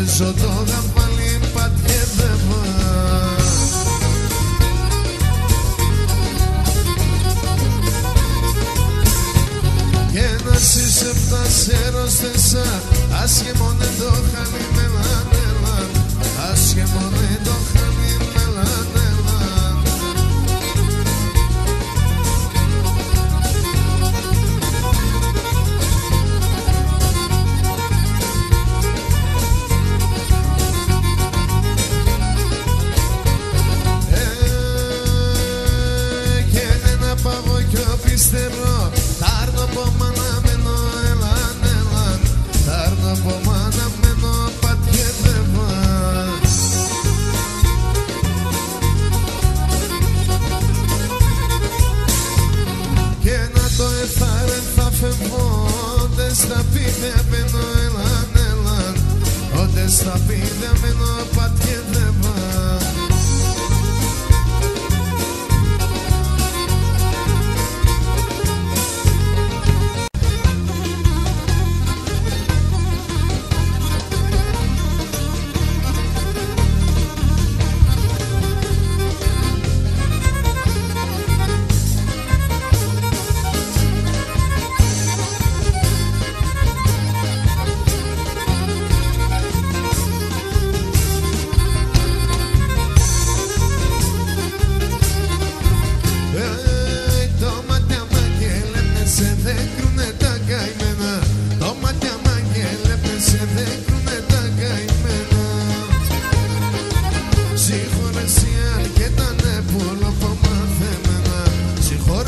παίζω το γαμάλι πατιέδευα. Και να στις 7 σέρωστεσα άσχεμονε το χαλί μελανέλα, άσχεμονε το χαλί μελανέλα. Και ένα παγό κι ο πιστερό τάρνο από μαναμένο ελάν ελάν, τάρνο από μαναμένο πατιέδευα. Και να το εφάρεν θα φεύγω, όντε στα πίδια μένω ελάν ελάν, όντε στα πίδια μένω πατιέδευα. Το μάτια μαγγέλαινε σε δεν κρούνε τα